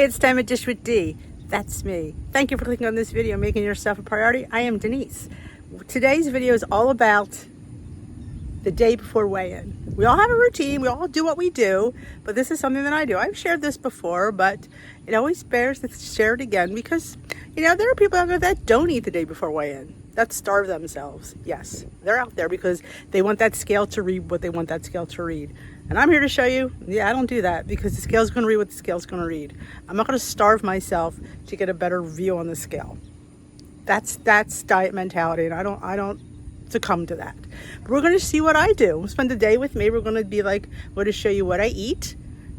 it's time to dish with D. That's me. Thank you for clicking on this video, making yourself a priority. I am Denise. Today's video is all about the day before weigh-in. We all have a routine, we all do what we do, but this is something that I do. I've shared this before, but it always bears to share it again because, there are people out there that don't eat the day before weigh-in, that starve themselves. Yes, they're out there because they want that scale to read what they want that scale to read. And I'm here to show you, I don't do that because the scale's going to read what the scale's going to read. I'm not going to starve myself to get a better view on the scale. That's diet mentality, and I don't succumb to that. But we're going to see what I do. We'll spend the day with me. We're going to be like, we're going to show you what I eat.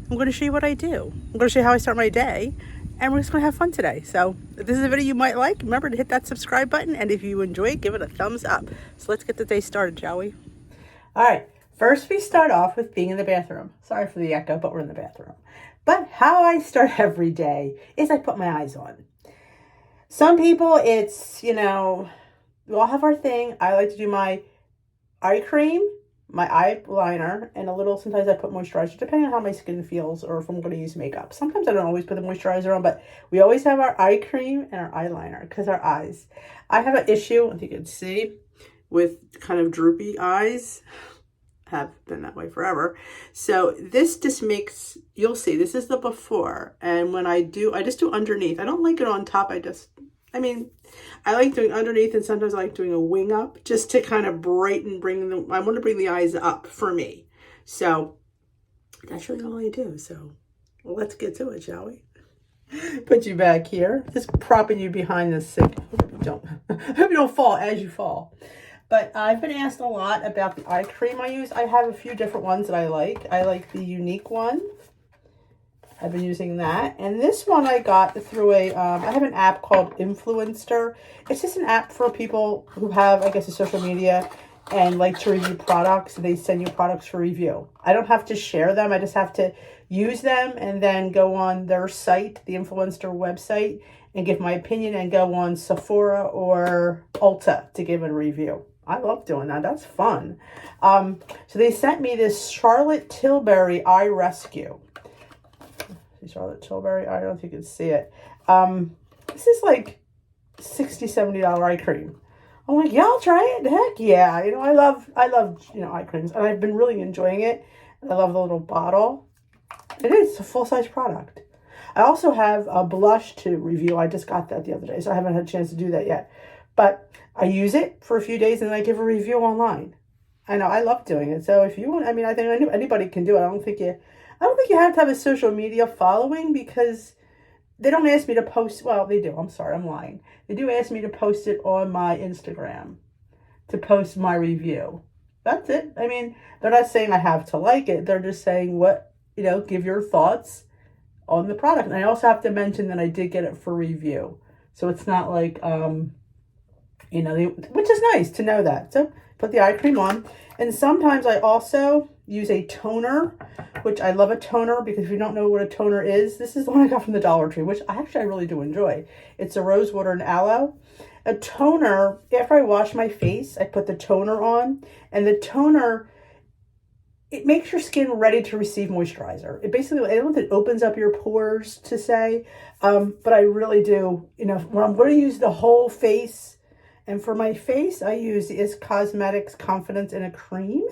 I'm going to show you what I do. I'm going to show you how I start my day, and we're just going to have fun today. So if this is a video you might like, remember to hit that subscribe button, and if you enjoy it, give it a thumbs up. So let's get the day started, shall we? All right. First, we start off with being in the bathroom. Sorry for the echo, but we're in the bathroom. But how I start every day is I put my eyes on. Some people, it's, we all have our thing. I like to do my eye cream, my eyeliner, and sometimes I put moisturizer, depending on how my skin feels or if I'm going to use makeup. Sometimes I don't always put the moisturizer on, but we always have our eye cream and our eyeliner because our eyes. I have an issue, I think you can see, with kind of droopy eyes. Have been that way forever. So this just makes, you'll see, this is the before. And when I just do underneath. I don't like it on top. I like doing underneath, and sometimes I like doing a wing up just to kind of brighten, I want to bring the eyes up for me. So that's really all I do. So well, let's get to it, shall we? Put you back here, just propping you behind the sink. I hope you don't fall as you fall. But I've been asked a lot about the eye cream I use. I have a few different ones that I like. I like the Unique one. I've been using that. And this one I got through I have an app called Influencer. It's just an app for people who have, I guess, a social media and like to review products. They send you products for review. I don't have to share them. I just have to use them and then go on their site, the Influencer website, and give my opinion and go on Sephora or Ulta to give a review. I love doing that. That's fun. So they sent me this Charlotte Tilbury Eye Rescue. Charlotte Tilbury, I don't know if you can see it. This is like $60, $70 eye cream. I'm like, yeah, I'll try it. Heck yeah. I love eye creams, and I've been really enjoying it. I love the little bottle. It is a full-size product. I also have a blush to review. I just got that the other day, so I haven't had a chance to do that yet. But I use it for a few days and then I give a review online. I know, I love doing it. So if you want, I think anybody can do it. I don't think you have to have a social media following because they don't ask me to post. Well, they do. I'm sorry, I'm lying. They do ask me to post it on my Instagram, to post my review. That's it. They're not saying I have to like it. They're just saying give your thoughts on the product. And I also have to mention that I did get it for review. So it's not like, which is nice to know that. So put the eye cream on. And sometimes I also use a toner, which I love a toner because if you don't know what a toner is, this is the one I got from the Dollar Tree, which I really do enjoy. It's a rose water and aloe. A toner, after I wash my face, I put the toner on, and the toner, it makes your skin ready to receive moisturizer. It basically, I don't know if it opens up your pores to say, but I really do, when I'm going to use the whole face. And for my face, I use Is Cosmetics Confidence in a Cream.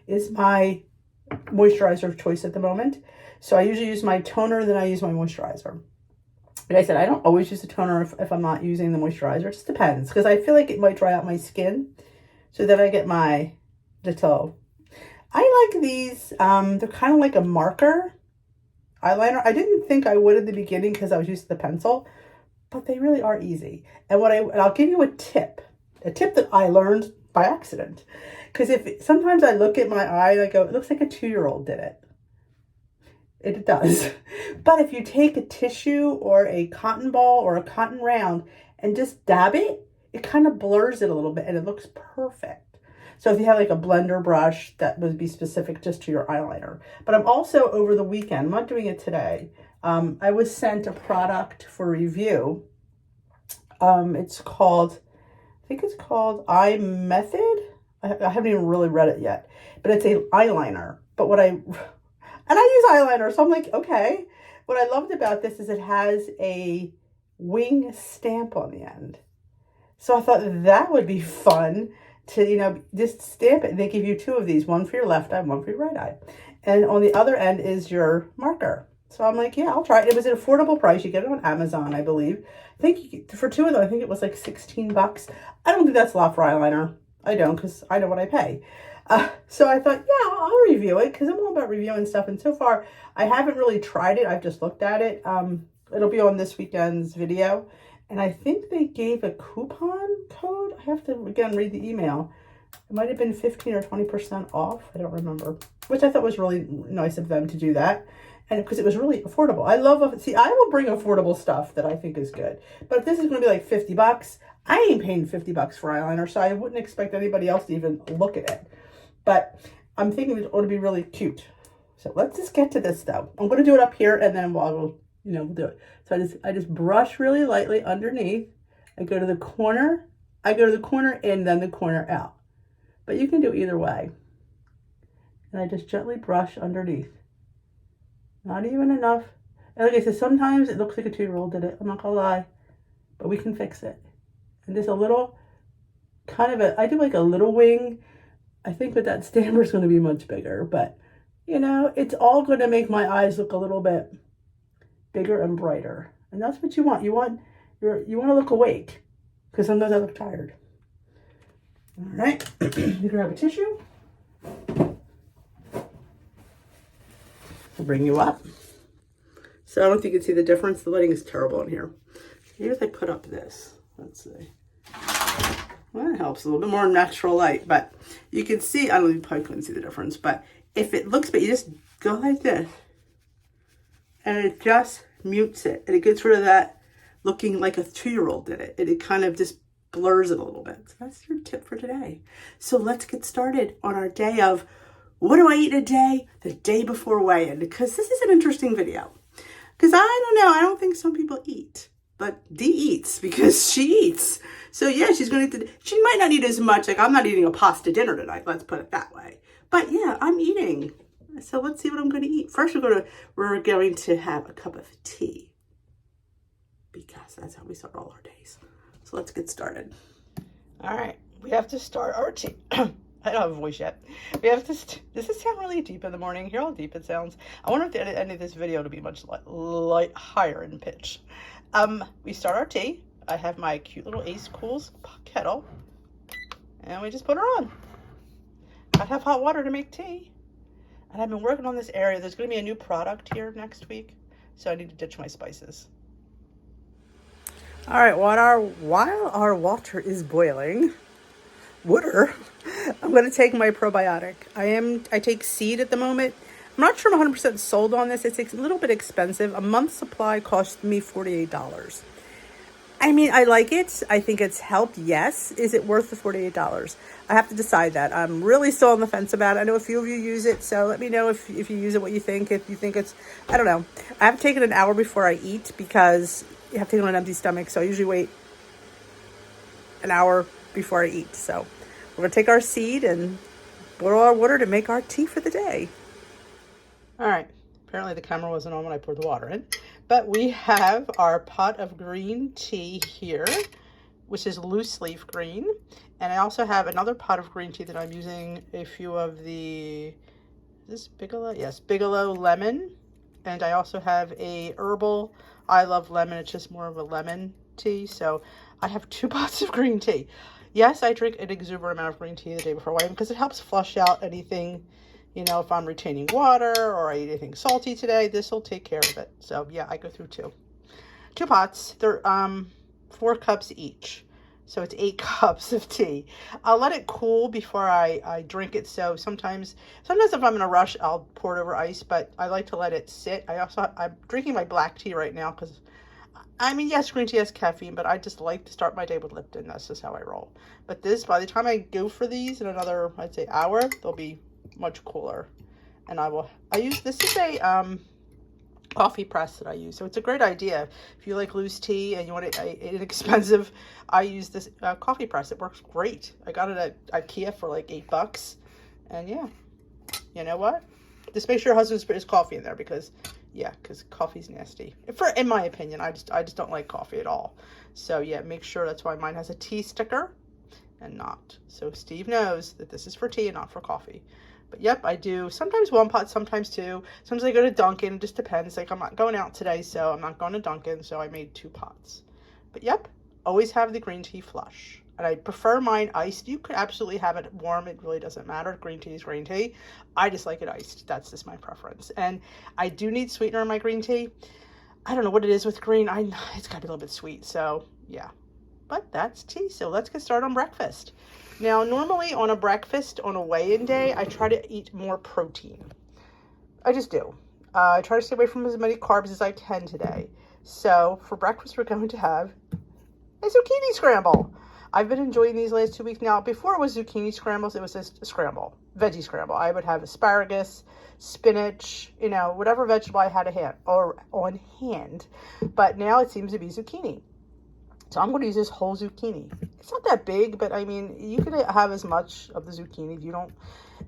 Is my moisturizer of choice at the moment. So I usually use my toner, then I use my moisturizer. Like I said, I don't always use the toner if I'm not using the moisturizer. It just depends, because I feel like it might dry out my skin. So then I get my Ditto. I like these. They're kind of like a marker eyeliner. I didn't think I would at the beginning because I was used to the pencil. But they really are easy. And I'll give you a tip that I learned by accident. Because sometimes I look at my eye and I go, it looks like a 2-year-old did it. It does. But if you take a tissue or a cotton ball or a cotton round and just dab it, it kind of blurs it a little bit and it looks perfect. So if you have like a blender brush, that would be specific just to your eyeliner. But I'm also over the weekend, I'm not doing it today. I was sent a product for review. It's called Eye Method. I haven't even really read it yet, but it's a eyeliner. But I use eyeliner, so I'm like, okay. what I loved about this is it has a wing stamp on the end. So I thought that would be fun to, you know, just stamp it. They give you two of these, one for your left eye, one for your right eye. And on the other end is your marker. So I'm like, yeah, I'll try it. It was an affordable price. You get it on Amazon, I believe. I think for two of them, I think it was like 16 bucks. I don't think that's a lot for eyeliner. I don't, because I know what I pay. So I thought, yeah, I'll review it because I'm all about reviewing stuff. And so far, I haven't really tried it. I've just looked at it. It'll be on this weekend's video. And I think they gave a coupon code. I have to, again, read the email. It might have been 15 or 20% off. I don't remember. Which I thought was really nice of them to do that. And because it was really affordable. I love, see, I will bring affordable stuff that I think is good. But if this is going to be like 50 bucks, I ain't paying 50 bucks for eyeliner. So I wouldn't expect anybody else to even look at it. But I'm thinking it ought to be really cute. So let's just get to this though. I'm going to do it up here and then we'll we'll do it. So I just brush really lightly underneath. I go to the corner. I go to the corner in, then the corner out. But you can do either way. And I just gently brush underneath. Not even enough. And like I said, sometimes it looks like a 2-year-old did it. I'm not gonna lie. But we can fix it. And just a little, I do like a little wing. I think that that stamper is going to be much bigger. But, you know, it's all going to make my eyes look a little bit bigger and brighter. And that's what you want. You want to look awake. Because sometimes I look tired. All right. You grab a tissue. I'll bring you up. So I don't know if you can see the difference. The lighting is terrible in here. Here's I put up this. Let's see. Well, that helps a little bit more natural light, but you can see, I don't know, you probably couldn't see the difference, but if it looks, but you just go like this and it just mutes it and it gets rid of that looking like a 2-year-old did it. And it kind of just blurs it a little bit. So that's your tip for today. So let's get started on our day of what do I eat in a day? The day before weigh-in, because this is an interesting video. Because I don't know, I don't think some people eat. But Dee eats because she eats. So yeah, she's going to, she might not eat as much. Like I'm not eating a pasta dinner tonight. Let's put it that way. But yeah, I'm eating. So let's see what I'm going to eat. First, we're going to have a cup of tea. Because that's how we start all our days. So let's get started. All right. We have to start our tea. I don't have a voice yet. We have to, does it sound really deep in the morning? Hear how deep it sounds? I wonder if the end of this video to be much higher in pitch. We start our tea. I have my cute little Ace Cools kettle. And we just put her on. I have hot water to make tea. And I've been working on this area. There's going to be a new product here next week. So I need to ditch my spices. All right, while our water is boiling, I'm going to take my probiotic. I take seed at the moment. I'm not sure I'm 100% sold on this. It's a little bit expensive. A month's supply cost me $48. I mean, I like it. I think it's helped. Yes. Is it worth the $48? I have to decide that. I'm really still on the fence about it. I know a few of you use it, so let me know if you use it, what you think. If you think it's, I don't know. I have to take it an hour before I eat because you have to take it on an empty stomach. So I usually wait an hour before I eat. So we're going to take our seed and boil our water to make our tea for the day. All right, apparently the camera wasn't on when I poured the water in, but we have our pot of green tea here, which is loose leaf green. And I also have another pot of green tea that I'm using a few of the, is this Bigelow? Yes, Bigelow lemon. And I also have a herbal, I love lemon. It's just more of a lemon tea. So I have 2 pots of green tea. Yes, I drink an exuberant amount of green tea the day before weigh-in because it helps flush out anything. You know, if I'm retaining water or I eat anything salty today, this will take care of it. So yeah, I go through 2 pots. They're 4 cups each. So it's 8 cups of tea. I'll let it cool before I drink it. So sometimes if I'm in a rush, I'll pour it over ice, but I like to let it sit. I'm drinking my black tea right now because, I mean, yes, green tea has caffeine, but I just like to start my day with Lipton. That's just how I roll. But this, by the time I go for these in another, I'd say hour, they'll be much cooler. And this is a coffee press that I use, so it's a great idea if you like loose tea and you want it inexpensive. I use this coffee press. It works great. I got it at IKEA for like $8, and yeah, you know what, just make sure your husband sprays coffee in there because Yeah, because coffee's nasty. In my opinion, I just don't like coffee at all. So yeah, make sure that's why mine has a tea sticker and not. So Steve knows that this is for tea and not for coffee. But yep, I do sometimes one pot, sometimes two. Sometimes I go to Dunkin', it just depends. Like I'm not going out today, so I'm not going to Dunkin', so I made 2 pots. But yep, always have the green tea flush. And I prefer mine iced. You could absolutely have it warm. It really doesn't matter. Green tea is green tea. I just like it iced. That's just my preference. And I do need sweetener in my green tea. I don't know what it is with green. It's got to be a little bit sweet. So yeah, but that's tea. So let's get started on breakfast. Now, normally on a breakfast, on a weigh-in day, I try to eat more protein. I just do. I try to stay away from as many carbs as I can today. So for breakfast, we're going to have a zucchini scramble. I've been enjoying these last 2 weeks now. Before it was zucchini scrambles, it was just a scramble, veggie scramble. I would have asparagus, spinach, you know, whatever vegetable I had on hand. But now it seems to be zucchini. So I'm going to use this whole zucchini. It's not that big, but I mean, you can have as much of the zucchini.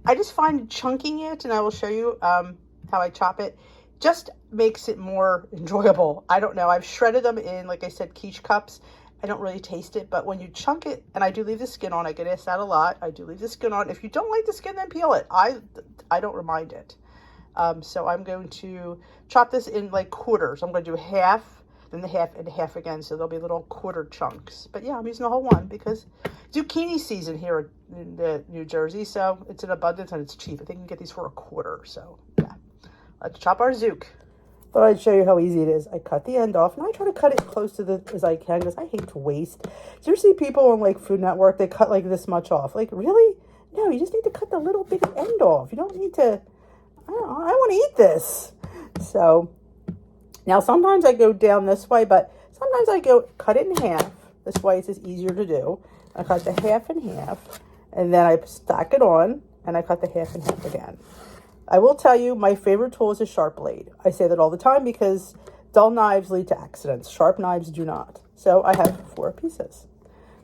I just find chunking it, and I will show you how I chop it, just makes it more enjoyable. I don't know. I've shredded them in, like I said, quiche cups. I don't really taste it, but when you chunk it, and I do leave the skin on, I get asked that a lot. I do leave the skin on. If you don't like the skin, then peel it. I don't mind it. So I'm going to chop this in like quarters. I'm going to do half, then the half, and half again. So there'll be little quarter chunks. But yeah, I'm using the whole one because zucchini season here in New Jersey. So it's in abundance and it's cheap. I think you can get these for a quarter. So yeah, let's chop our zook. Thought I'd show you how easy it is. I cut the end off, and I try to cut it close to as I can because I hate to waste. Do you ever see people on like Food Network, they cut like this much off? Like, really? No, you just need to cut the little bitty end off. You don't need to, I want to eat this. So now sometimes I go down this way, but sometimes I cut it in half. This way it's just easier to do. I cut the half in half, and then I stack it on, and I cut the half in half again. I will tell you, my favorite tool is a sharp blade. I say that all the time because dull knives lead to accidents. Sharp knives do not. So I have 4 pieces.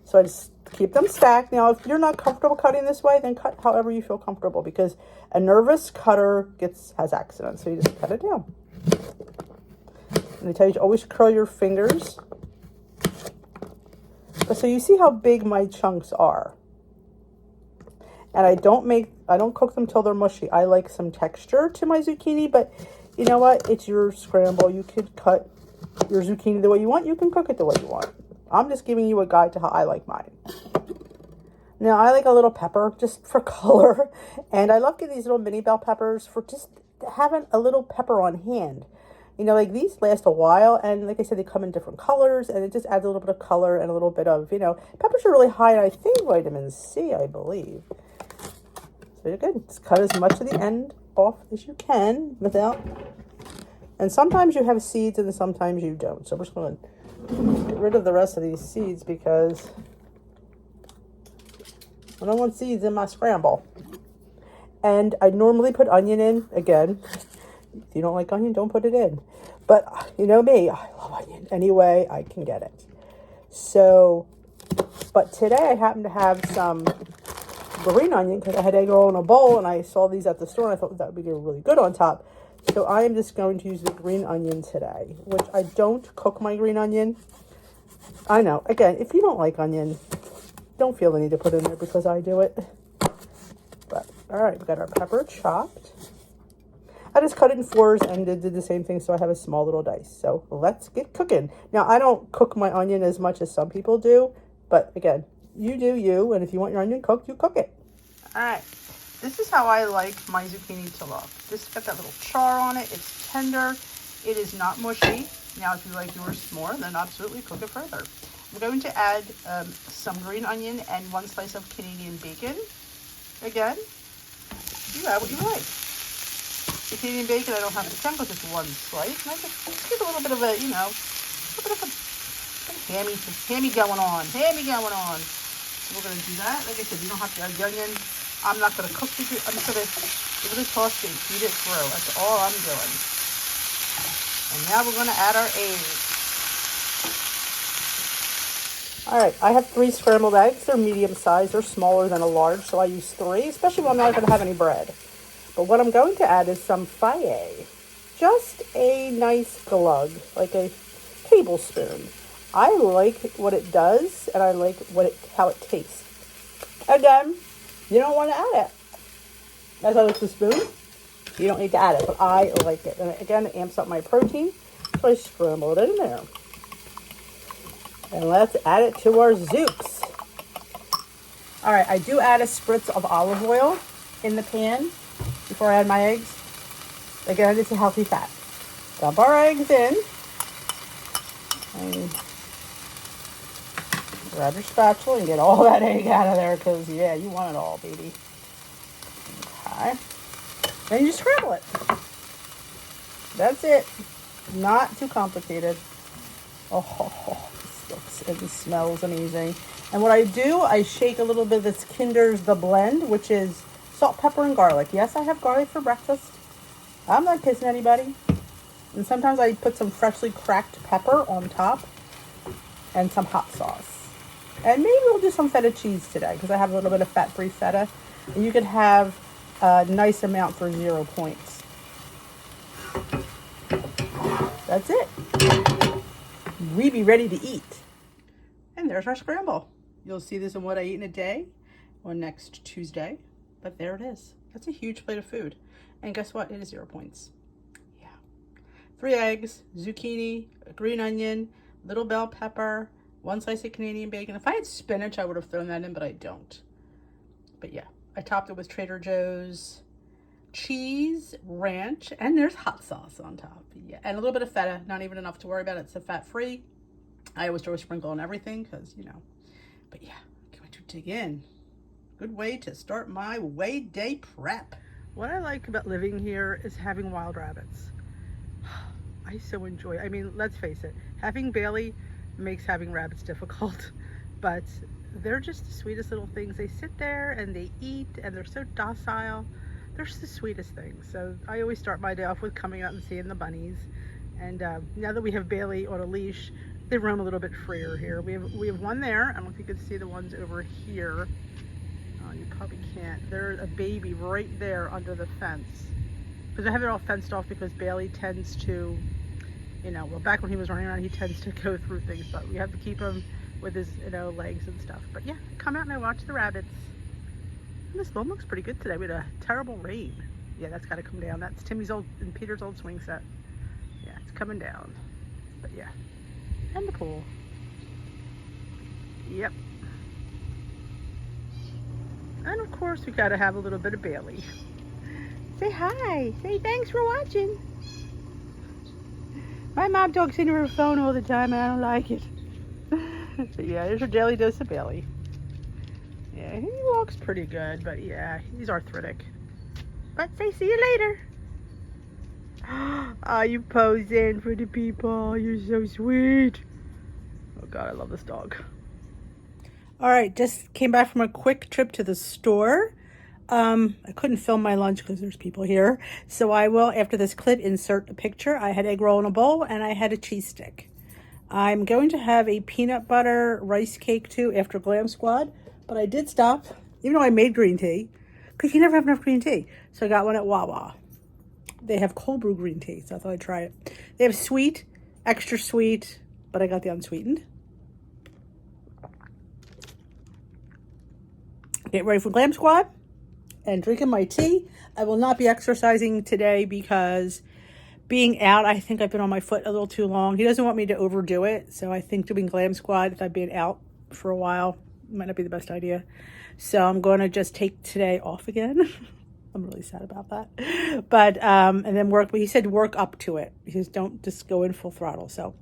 So I just keep them stacked. Now, if you're not comfortable cutting this way, then cut however you feel comfortable because a nervous cutter has accidents. So you just cut it down. And I tell you to always curl your fingers. But so you see how big my chunks are. And I don't cook them till they're mushy. I like some texture to my zucchini, but you know what? It's your scramble. You could cut your zucchini the way you want. You can cook it the way you want. I'm just giving you a guide to how I like mine. Now, I like a little pepper just for color. And I love getting these little mini bell peppers for just having a little pepper on hand. You know, like these last a while. And like I said, they come in different colors. And it just adds a little bit of color and a little bit of, you know, peppers are really high in, I think, vitamin C, I believe. So you're good. Just cut as much of the end off as you can without. And sometimes you have seeds and sometimes you don't. So we're just going to get rid of the rest of these seeds because I don't want seeds in my scramble. And I normally put onion in. Again, if you don't like onion, don't put it in. But you know me, I love onion any way I can get it. So, but today I happen to have some green onion because I had egg roll in a bowl and I saw these at the store and I thought that would be really good on top. So I am just going to use the green onion today, which I don't cook my green onion. I know, again, if you don't like onion, don't feel the need to put it in there because I do it. But all right, we got our pepper chopped. I just cut it in 4s and did the same thing, so I have a small little dice. So let's get cooking. Now, I don't cook my onion as much as some people do, but again, you do you, and if you want your onion cooked, you cook it. All right, this is how I like my zucchini to look. This got that little char on it. It's tender. It is not mushy. Now, if you like yours more, then absolutely cook it further. I'm going to add some green onion and 1 slice of Canadian bacon. Again, you add what you like. The Canadian bacon, I don't have to count because it's 1 slice. And I just give a little bit of a, you know, a little bit of a hammy going on. So we're going to do that. Like I said, you don't have to add the onion. I'm not going to cook it. I'm just going to give it a toss and feed it through. That's all I'm doing. And now we're going to add our eggs. All right, I have 3 scrambled eggs. They're medium size. They're smaller than a large, so I use 3, especially when I'm not going to have any bread. But what I'm going to add is some Fage just a nice glug, like a tablespoon. I like what it does, and I like how it tastes. Again, you don't want to add it. As I like the spoon, you don't need to add it, but I like it. And again, it amps up my protein, so I scramble it in there. And let's add it to our zooks. All right, I do add a spritz of olive oil in the pan before I add my eggs. Again, it's a healthy fat. Dump our eggs in. And grab your spatula and get all that egg out of there, because, yeah, you want it all, baby. Okay. Then you just scramble it. That's it. Not too complicated. Oh, this looks and smells amazing. And what I do, I shake a little bit of this Kinder's The Blend, which is salt, pepper, and garlic. Yes, I have garlic for breakfast. I'm not kissing anybody. And sometimes I put some freshly cracked pepper on top and some hot sauce. And maybe we'll do some feta cheese today, because I have a little bit of fat-free feta. And you could have a nice amount for 0 points. That's it. We be ready to eat. And there's our scramble. You'll see this in What I Eat in a Day on next Tuesday. But there it is. That's a huge plate of food. And guess what? It is 0 points. Yeah. 3 eggs, zucchini, a green onion, little bell pepper, 1 slice of Canadian bacon. If I had spinach, I would have thrown that in, but I don't. But yeah, I topped it with Trader Joe's cheese, ranch, and there's hot sauce on top. Yeah, and a little bit of feta. Not even enough to worry about. It's a fat-free. I always throw a sprinkle on everything because, you know. But yeah, going to dig in. Good way to start my weigh day prep. What I like about living here is having wild rabbits. I so enjoy, I mean, let's face it, having Bailey makes having rabbits difficult, but they're just the sweetest little things. They sit there and they eat, and they're so docile. They're just the sweetest things. So I always start my day off with coming out and seeing the bunnies. And now that we have Bailey on a leash, they roam a little bit freer here. We have one there. I don't know if you can see the ones over here. You probably can't. There's a baby right there under the fence. Because I have it all fenced off because Bailey tends to, you know, well, back when he was running around, he tends to go through things, but we have to keep him with his, you know, legs and stuff. But yeah, I come out and I watch the rabbits. And this one looks pretty good today. We had a terrible rain. Yeah, that's got to come down. That's Timmy's old and Peter's old swing set. Yeah, it's coming down. But yeah, and the pool. Yep. And of course, we got to have a little bit of Bailey. Say hi. Say thanks for watching. My mom talks into her phone all the time, and I don't like it. So yeah, there's her daily dose of Bailey. Yeah, he walks pretty good, but yeah, he's arthritic. But say see you later. Are you posing for the people? You're so sweet. Oh God, I love this dog. All right, just came back from a quick trip to the store. I couldn't film my lunch because there's people here. So I will, after this clip, insert a picture. I had egg roll in a bowl and I had a cheese stick. I'm going to have a peanut butter rice cake too after Glam Squad. But I did stop, even though I made green tea, because you never have enough green tea. So I got one at Wawa. They have cold brew green tea, so I thought I'd try it. They have sweet, extra sweet, but I got the unsweetened. Get ready for Glam Squad and drinking my tea. I will not be exercising today because being out, I think I've been on my foot a little too long. He doesn't want me to overdo it, so I think doing Glam Squad, if I've been out for a while, might not be the best idea. So I'm going to just take today off again. I'm really sad about that. But, and then work, but he said work up to it. He says don't just go in full throttle. So,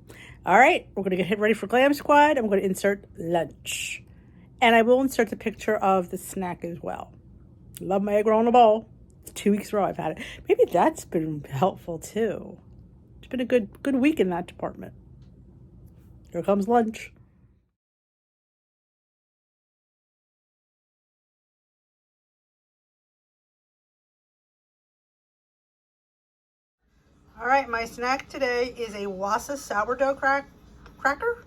all right, we're going to get ready for Glam Squad. I'm going to insert lunch. And I will insert the picture of the snack as well. Love my egg roll in a bowl. It's 2 weeks in a row I've had it. Maybe that's been helpful too. It's been a good week in that department. Here comes lunch. All right, my snack today is a Wassa sourdough cracker,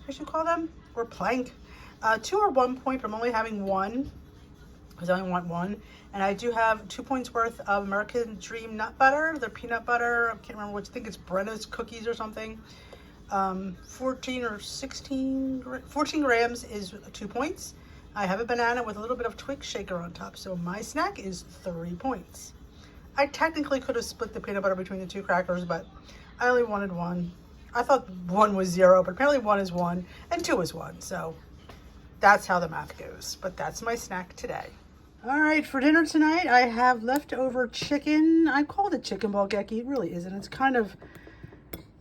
I should call them, or plank. 2 are 1 point, but I'm only having 1. because I only want one. And I do have 2 points worth of American Dream nut butter. They're peanut butter. I can't remember which. I think it's Brenna's cookies or something. 14 grams is 2 points. I have a banana with a little bit of Twix shaker on top. So my snack is 3 points. I technically could have split the peanut butter between the 2 crackers, but I only wanted one. I thought 1 was 0, but apparently 1 is 1 and 2 is 1. So that's how the math goes. But that's my snack today. All right, for dinner tonight, I have leftover chicken. I called it chicken bulgogi. It really isn't. It's kind of,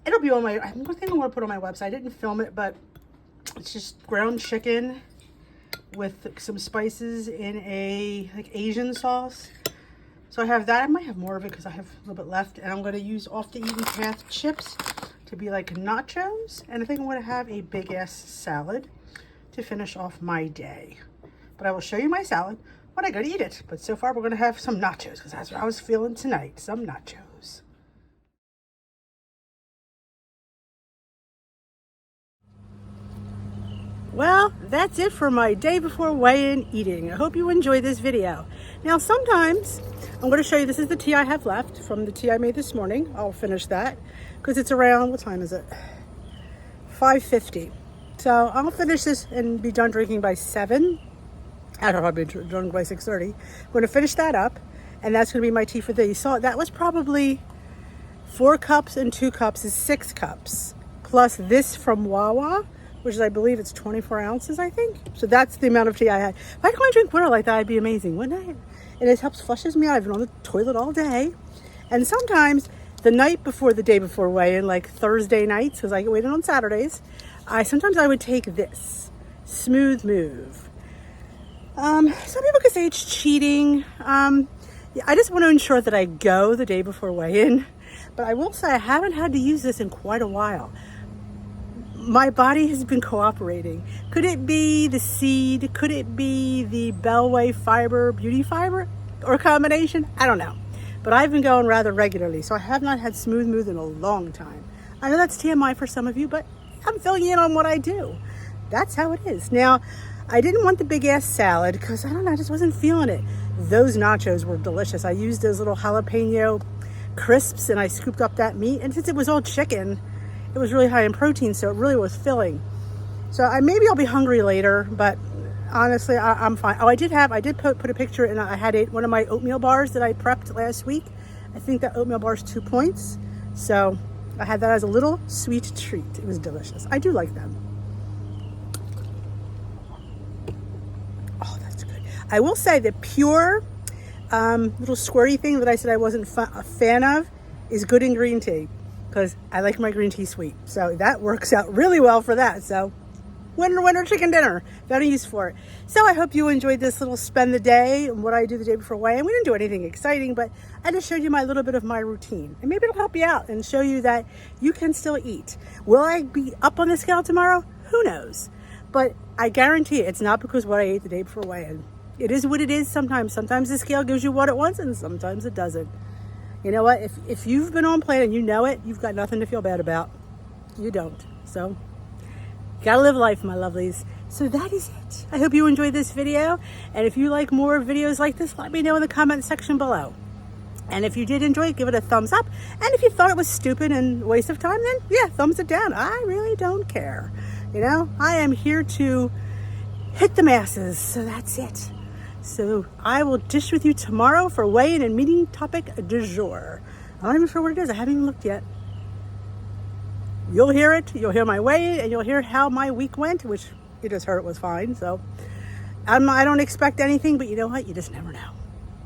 it'll be on my, I think I'm going to put on my website. I didn't film it, but it's just ground chicken with some spices in a like Asian sauce. So I have that. I might have more of it because I have a little bit left. And I'm going to use off the eaten path chips to be like nachos. And I think I'm going to have a big ass salad to finish off my day. But I will show you my salad when I go to eat it. But so far we're going to have some nachos because that's what I was feeling tonight. Some nachos. Well, that's it for my day before weigh-in eating. I hope you enjoyed this video. Now sometimes I'm going to show you, this is the tea I have left from the tea I made this morning. I'll finish that because it's around, what time is it? 5:50. So I'll finish this and be done drinking by 7. I don't know, I'll be drunk by 6:30. I'm going to finish that up, and that's going to be my tea for the day. You saw that was probably 4 cups and 2 cups is 6 cups. Plus this from Wawa, which is, I believe it's 24 ounces, I think. So that's the amount of tea I had. If I could only drink water like that, I'd be amazing, wouldn't I? And it helps flushes me out. I've been on the toilet all day. And sometimes the night before the day before weigh-in, like Thursday nights, because I get weighed in on Saturdays, sometimes I would take this Smooth Move. Some people could say it's cheating. I just want to ensure that I go the day before weigh-in. But I will say I haven't had to use this in quite a while. My body has been cooperating. Could it be the seed? Could it be the Bellway fiber, beauty fiber? Or a combination? I don't know. But I've been going rather regularly, so I have not had Smooth Move in a long time. I know that's TMI for some of you, but I'm filling you in on what I do. That's how it is. Now, I didn't want the big ass salad because I don't know, I just wasn't feeling it. Those nachos were delicious. I used those little jalapeno crisps and I scooped up that meat. And since it was all chicken, it was really high in protein, so it really was filling. So maybe I'll be hungry later, but honestly, I'm fine. Oh, I did put a picture, and I had one of my oatmeal bars that I prepped last week. I think that oatmeal bar is 2 points. So I had that as a little sweet treat. It was delicious. I do like them. Oh, that's good. I will say the pure little squirty thing that I said I wasn't a fan of is good in green tea, because I like my green tea sweet. So that works out really well for that. So winner, chicken dinner. Got a use for it. So I hope you enjoyed this little spend the day and what I do the day before weigh-in. We didn't do anything exciting, but I just showed you my little bit of my routine. And maybe it'll help you out and show you that you can still eat. Will I be up on the scale tomorrow? Who knows? But I guarantee it's not because what I ate the day before weigh-in. It is what it is sometimes. Sometimes the scale gives you what it wants and sometimes it doesn't. You know what? If you've been on plan and you know it, you've got nothing to feel bad about. You don't. So gotta live life, my lovelies. So that is it. I hope you enjoyed this video. And if you like more videos like this, let me know in the comment section below. And if you did enjoy it, give it a thumbs up. And if you thought it was stupid and a waste of time, then yeah, thumbs it down. I really don't care. You know, I am here to hit the masses. So that's it. So I will dish with you tomorrow for weigh-in and meeting topic du jour. I'm not even sure what it is. I haven't even looked yet. You'll hear it. You'll hear my weigh-in and you'll hear how my week went, which you just heard it was fine. So I don't expect anything, but you know what? You just never know.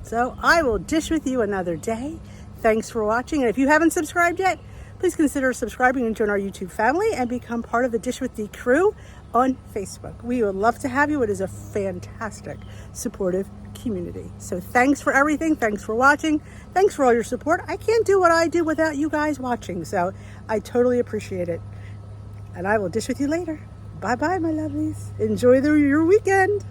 So I will dish with you another day. Thanks for watching. And if you haven't subscribed yet, please consider subscribing and join our YouTube family and become part of the Dish with D crew on Facebook. We would love to have you. It is a fantastic, supportive community. So thanks for everything. Thanks for watching. Thanks for all your support. I can't do what I do without you guys watching. So I totally appreciate it. And I will dish with you later. Bye-bye, my lovelies. Enjoy your weekend.